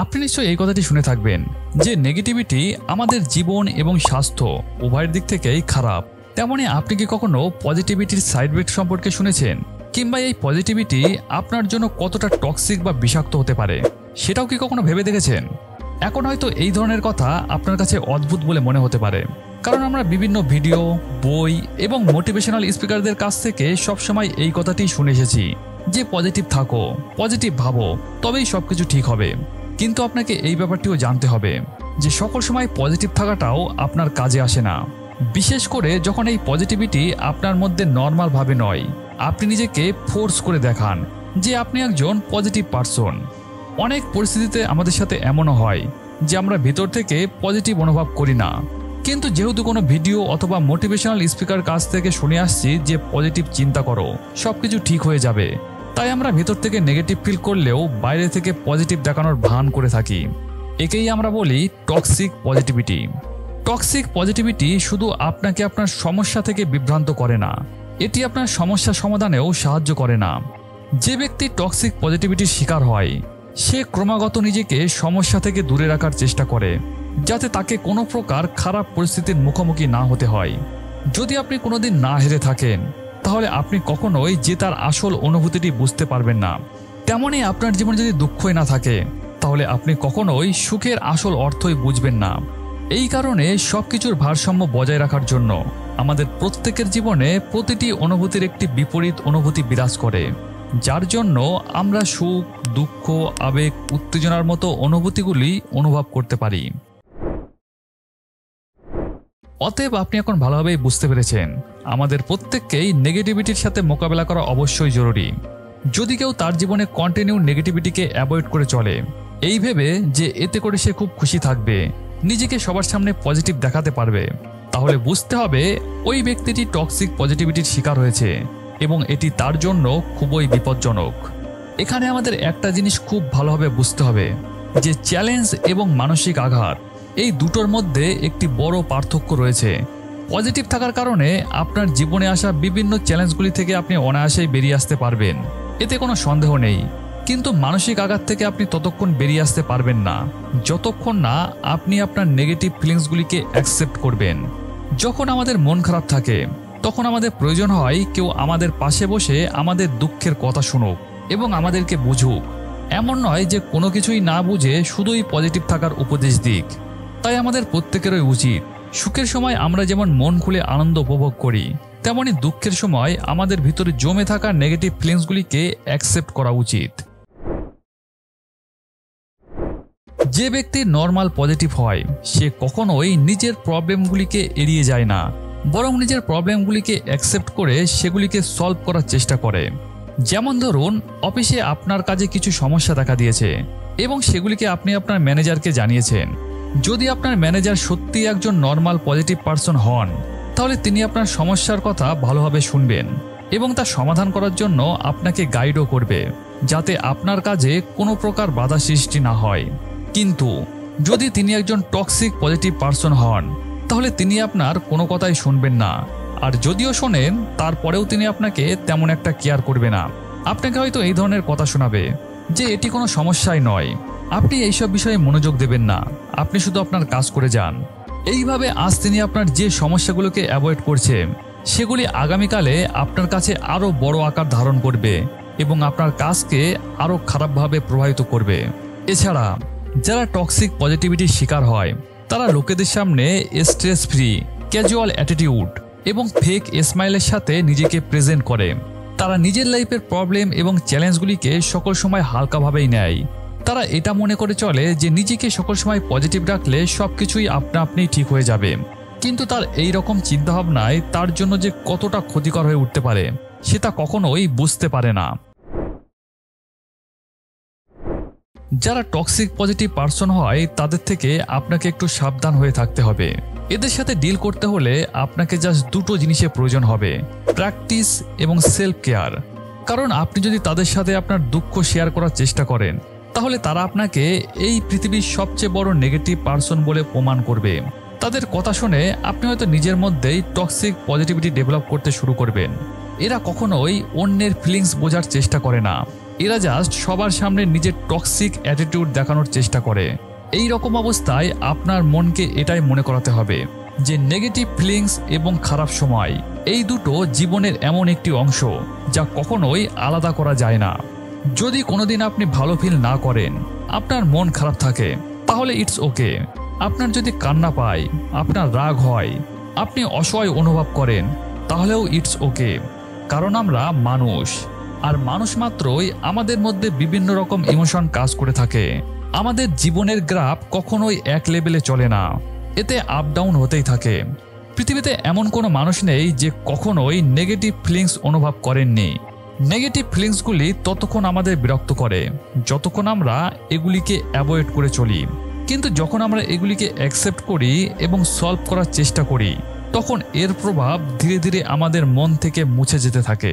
আপনি নিশ্চয়ই এই কথাটি শুনে থাকবেন যে নেগেটিভিটি আমাদের জীবন এবং স্বাস্থ্য উভয়ের দিক থেকেই খারাপ। তেমনি আপনি কি কখনো পজিটিভিটির সাইড ইফেক্ট সম্পর্কে শুনেছেন, কিংবা এই পজিটিভিটি আপনার জন্য কতটা টক্সিক বা বিষাক্ত হতে পারে সেটাও কি কখনো ভেবে দেখেছেন? এখন হয়তো এই ধরনের কথা আপনার কাছে অদ্ভুত বলে মনে হতে পারে, কারণ আমরা বিভিন্ন ভিডিও, বই এবং মোটিভেশনাল স্পিকারদের কাছ থেকে সবসময় এই কথাটি শুনে এসেছি যে পজিটিভ থাকো, পজিটিভ ভাবো, তবেই সবকিছু ঠিক হবে। কিন্তু আপনাকে এই ব্যাপারটিও জানতে হবে যে সকল সময় পজিটিভ থাকাটাও আপনার কাজে আসে না, বিশেষ করে যখন এই পজিটিভিটি আপনার মধ্যে নর্মাল ভাবে নয়, আপনি নিজেকে ফোর্স করে দেখান যে আপনি একজন পজিটিভ পারসন। অনেক পরিস্থিতিতে আমাদের সাথে এমনও হয় যে আমরা ভেতর থেকে পজিটিভ অনুভব করি না, কিন্তু যেহেতু কোনো ভিডিও অথবা মোটিভেশনাল স্পিকার কাছ থেকে শুনে আসছি যে পজিটিভ চিন্তা করো, সবকিছু ঠিক হয়ে যাবে, তাই আমরা ভেতর থেকে নেগেটিভ ফিল করলেও বাইরে থেকে পজিটিভ দেখানোর ভান করে থাকি। একেই আমরা বলি টক্সিক পজিটিভিটি। টক্সিক পজিটিভিটি শুধু আপনাকে আপনার সমস্যা থেকে বিভ্রান্ত করে না, এটি আপনার সমস্যা সমাধানেও সাহায্য করে না। যে ব্যক্তি টক্সিক পজিটিভিটির শিকার হয় সে ক্রমাগত নিজেকে সমস্যা থেকে দূরে রাখার চেষ্টা করে, যাতে তাকে কোনো প্রকার খারাপ পরিস্থিতির মুখোমুখি না হতে হয়। যদি আপনি কোনোদিন না হেরে থাকেন তাহলে আপনি কখনোই জেতার আসল অনুভূতিটি বুঝতে পারবেন না। তেমনই আপনার জীবনে যদি দুঃখই না থাকে তাহলে আপনি কখনোই সুখের আসল অর্থই বুঝবেন না। এই কারণে সবকিছুর ভারসাম্য বজায় রাখার জন্য আমাদের প্রত্যেকের জীবনে প্রতিটি অনুভূতির একটি বিপরীত অনুভূতি বিরাজ করে, যার জন্য আমরা সুখ, দুঃখ, আবেগ, উত্তেজনার মতো অনুভূতিগুলি অনুভব করতে পারি। অতএব আপনি এখন ভালোভাবেই বুঝতে পেরেছেন আমাদের প্রত্যেককেই নেগেটিভিটির সাথে মোকাবেলা করা অবশ্যই জরুরি। যদি কেউ তার জীবনে কন্টিনিউ নেগেটিভিটিকে অ্যাভয়েড করে চলে এই ভেবে যে এতে করে সে খুব খুশি থাকবে, নিজেকে সবার সামনে পজিটিভ দেখাতে পারবে, তাহলে বুঝতে হবে ওই ব্যক্তিটি টক্সিক পজিটিভিটির শিকার হয়েছে এবং এটি তার জন্য খুবই বিপজ্জনক। এখানে আমাদের একটা জিনিস খুব ভালোভাবে বুঝতে হবে যে চ্যালেঞ্জ এবং মানসিক আঘাত এই দুটোর মধ্যে একটি বড় পার্থক্য রয়েছে। পজিটিভ থাকার কারণে আপনার জীবনে আসা বিভিন্ন চ্যালেঞ্জগুলি থেকে আপনি অনায়াসেই বেরিয়ে আসতে পারবেন, এতে কোনো সন্দেহ নেই। কিন্তু মানসিক আঘাত থেকে আপনি ততক্ষণ বেরিয়ে আসতে পারবেন না যতক্ষণ না আপনি আপনার নেগেটিভ ফিলিংসগুলিকে অ্যাকসেপ্ট করবেন। যখন আমাদের মন খারাপ থাকে তখন আমাদের প্রয়োজন হয় কেউ আমাদের পাশে বসে আমাদের দুঃখের কথা শুনুক এবং আমাদেরকে বুঝুক। এমন নয় যে কোনো কিছুই না বুঝে শুধুই পজিটিভ থাকার উপদেশ দিক। তাই আমাদের প্রত্যেকেরই উচিত সুখের সময় আমরা যেমন মন খুলে আনন্দ উপভোগ করি, তেমনি দুঃখের সময় আমাদের ভিতরে জমে থাকা নেগেটিভ ফিলিংসগুলিকে অ্যাকসেপ্ট করা উচিত। যে ব্যক্তি নর্মাল পজিটিভ হয় সে কখনোই নিজের প্রবলেমগুলিকে এড়িয়ে যায় না, বরং নিজের প্রবলেমগুলিকে অ্যাকসেপ্ট করে সেগুলিকে সলভ করার চেষ্টা করে। যেমন ধরুন, অফিসে আপনার কাজে কিছু সমস্যা দেখা দিয়েছে এবং সেগুলিকে আপনি আপনার ম্যানেজারকে জানিয়েছেন। যদি আপনার ম্যানেজার সত্যিই একজন নর্মাল পজিটিভ পারসন হন তাহলে তিনি আপনার সমস্যার কথা ভালোভাবে শুনবেন এবং তা সমাধান করার জন্য আপনাকে গাইডও করবে, যাতে আপনার কাজে কোনো প্রকার বাধা সৃষ্টি না হয়। কিন্তু যদি তিনি একজন টক্সিক পজিটিভ পারসন হন তাহলে তিনি আপনার কোনো কথাই শুনবেন না, আর যদিও শোনেন তারপরেও তিনি আপনাকে তেমন একটা কেয়ার করবে না। আপনাকে হয়তো এই ধরনের কথা শোনাবে যে এটি কোনো সমস্যাই নয়, আপনি এইসব বিষয়ে মনোযোগ দেবেন না, আপনি শুধু আপনার কাজ করে যান। এইভাবে আজ তিনি আপনার যে সমস্যাগুলোকে অ্যাভয়েড করছে সেগুলি আগামীকালে আপনার কাছে আরও বড় আকার ধারণ করবে এবং আপনার কাজকে আরও খারাপভাবে প্রভাবিত করবে। এছাড়া যারা টক্সিক পজিটিভিটির শিকার হয় তারা লোকেদের সামনে স্ট্রেস ফ্রি, ক্যাজুয়াল অ্যাটিটিউড এবং ফেক স্মাইলের সাথে নিজেকে প্রেজেন্ট করে। তারা নিজের লাইফের প্রবলেম এবং চ্যালেঞ্জগুলিকে সকল সময় হালকাভাবেই নেয়। তারা এটা মনে করে চলে যে নিজেকে সকল সময় পজিটিভ রাখলে সবকিছুই আপনা আপনি ঠিক হয়ে যাবে, কিন্তু তার এই রকম চিন্তাভাবনায় তার জন্য যে কতটা ক্ষতিকর হয়ে উঠতে পারে সেটা কখনোই বুঝতে পারে না। যারা টক্সিক পজিটিভ পারসন হয় তাদের থেকে আপনাকে একটু সাবধান হয়ে থাকতে হবে। এদের সাথে ডিল করতে হলে আপনাকে জাস্ট দুটো জিনিসের প্রয়োজন হবে, প্র্যাকটিস এবং সেলফ কেয়ার। কারণ আপনি যদি তাদের সাথে আপনার দুঃখ শেয়ার করার চেষ্টা করেন তাহলে তারা আপনাকে এই পৃথিবীর সবচেয়ে বড় নেগেটিভ পারসন বলে প্রমাণ করবে। তাদের কথা শুনে আপনি হয়তো নিজের মধ্যেই টক্সিক পজিটিভিটি ডেভেলপ করতে শুরু করবেন। এরা কখনোই অন্যের ফিলিংস বোঝার চেষ্টা করে না, এরা জাস্ট সবার সামনে নিজের টক্সিক অ্যাটিটিউড দেখানোর চেষ্টা করে। এই রকম অবস্থায় আপনার মনকে এটাই মনে করাতে হবে যে নেগেটিভ ফিলিংস এবং খারাপ সময় এই দুটো জীবনের এমন একটি অংশ যা কখনোই আলাদা করা যায় না। যদি কোনোদিন আপনি ভালো ফিল না করেন, আপনার মন খারাপ থাকে, তাহলে ইটস ওকে। আপনার যদি কান্না পায়, আপনার রাগ হয়, আপনি অসহায় অনুভব করেন, তাহলেও ইটস ওকে। কারণ আমরা মানুষ, আর মানুষ মাত্রই আমাদের মধ্যে বিভিন্ন রকম ইমোশন কাজ করে থাকে। আমাদের জীবনের গ্রাফ কখনোই এক লেভেলে চলে না, এতে আপ ডাউন হতেই থাকে। পৃথিবীতে এমন কোনো মানুষ নেই যে কখনোই নেগেটিভ ফিলিংস অনুভব করেননি। নেগেটিভ ফিলিংসগুলি ততক্ষণ আমাদের বিরক্ত করে যতক্ষণ আমরা এগুলিকে অ্যাভয়েড করে চলি। কিন্তু যখন আমরা এগুলিকে অ্যাকসেপ্ট করি এবং সলভ করার চেষ্টা করি, তখন এর প্রভাব ধীরে ধীরে আমাদের মন থেকে মুছে যেতে থাকে।